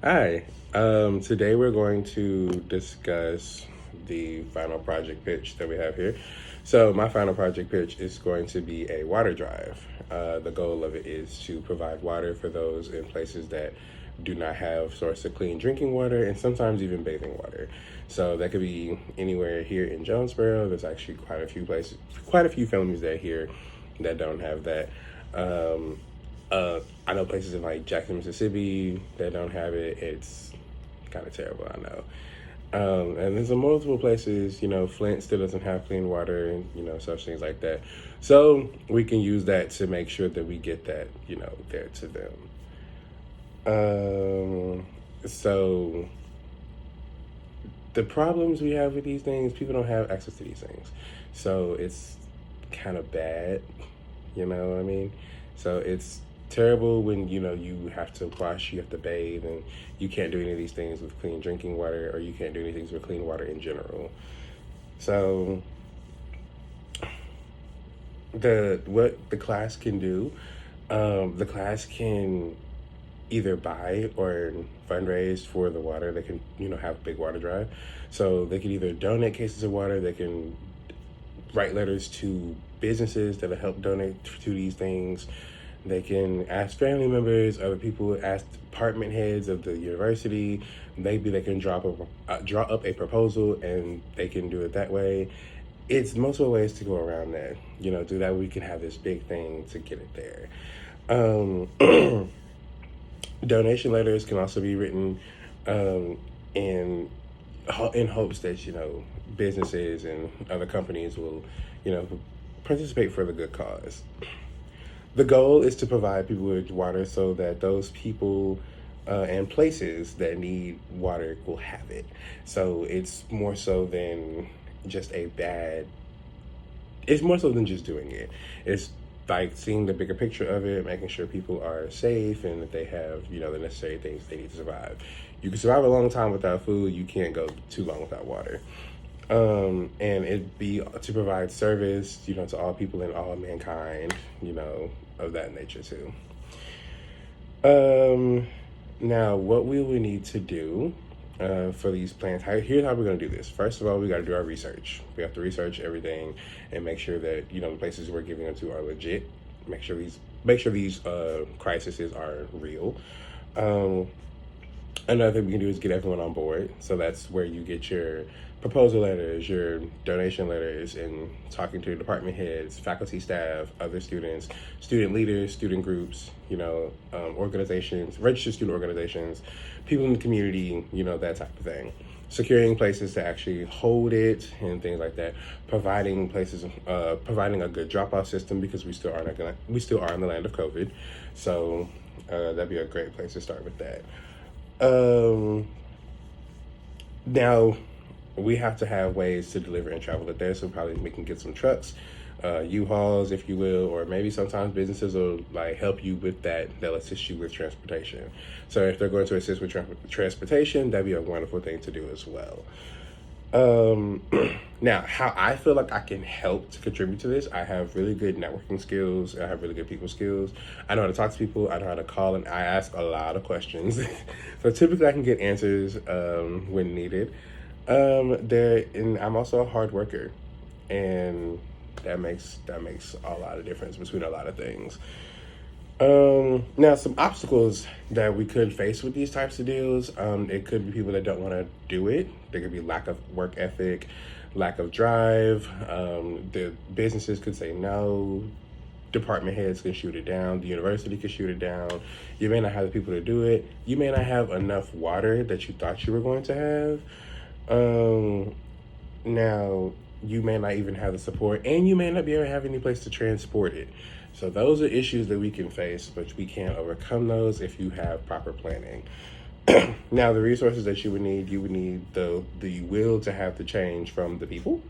Hi. Today we're going to discuss the final project pitch that we have here. So, my final project pitch is going to be a water drive. The goal of it is to provide water for those in places that do not have source of clean drinking water and sometimes even bathing water. So, that could be anywhere here in Jonesboro. There's actually quite a few places, quite a few families that here that don't have that. Um, I know places in like Jackson, Mississippi that don't have it. It's kind of terrible, I know. And there's multiple places, Flint still doesn't have clean water and, such things like that. So we can use that to make sure that we get that, there to them. So the problems we have with these things, people don't have access to these things. So it's kind of bad, you know what I mean? So it's terrible when, you have to wash, you have to bathe, and you can't do any of these things with clean drinking water, or you can't do any things with clean water in general. So what the class can do, the class can either buy or fundraise for the water. They can, have a big water drive. So they can either donate cases of water, they can write letters to businesses that will help donate to these things. They can ask family members, other people, ask department heads of the university. Maybe they can draw up a proposal and they can do it that way. It's multiple ways to go around that. Through that we can have this big thing to get it there. Donation letters can also be written in hopes that businesses and other companies will participate for the good cause. The goal is to provide people with water so that those people and places that need water will have it. So it's more so than just it's more so than just doing it. It's like seeing the bigger picture of it, making sure people are safe and that they have, the necessary things they need to survive. You can survive a long time without food. You can't go too long without water. And it'd be to provide service, to all people and all mankind, of that nature too. Now, what we will need to do for these plans, here's how we're going to do this. First of all, we got to do our research. We have to research everything and make sure that, the places we're giving them to are legit. Make sure these crises are real. Another thing we can do is get everyone on board. So that's where you get your proposal letters, your donation letters, and talking to department heads, faculty, staff, other students, student leaders, student groups, organizations, registered student organizations, people in the community, that type of thing. Securing places to actually hold it and things like that. Providing a good drop-off system because we still are in the land of COVID. So that'd be a great place to start with that. Now we have to have ways to deliver and travel it there. So probably we can get some trucks, U-Hauls, if you will, or maybe sometimes businesses will help you with that. They'll assist you with transportation. So if they're going to assist with transportation, that'd be a wonderful thing to do as well. Now, how I feel like I can help to contribute to this, I have really good networking skills. I have really good people skills. I know how to talk to people. I know how to call, and I ask a lot of questions. So typically I can get answers when needed. And I'm also a hard worker, and that makes a lot of difference between a lot of things. Now some obstacles that we could face with these types of deals, it could be people that don't want to do it. There could be lack of work ethic, lack of drive. The businesses could say no. Department heads can shoot it down. The university can shoot it down. You may not have the people to do it. You may not have enough water that you thought you were going to have. Now you may not even have the support, and you may not be able to have any place to transport it. So those are issues that we can face, but we can overcome those if you have proper planning. Now, the resources that you would need the will to have the change from the people.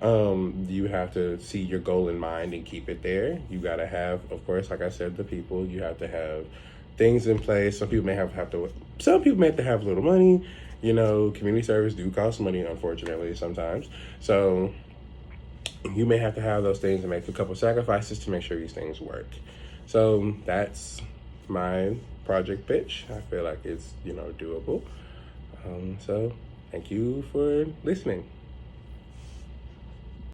You have to see your goal in mind and keep it there. You got to have, of course, like I said, the people. You have to have things in place. Some people may have to have a little money. Community service do cost money, unfortunately, sometimes. So you may have to have those things and make a couple sacrifices to make sure these things work. So that's my project pitch. I feel like it's, doable. So thank you for listening.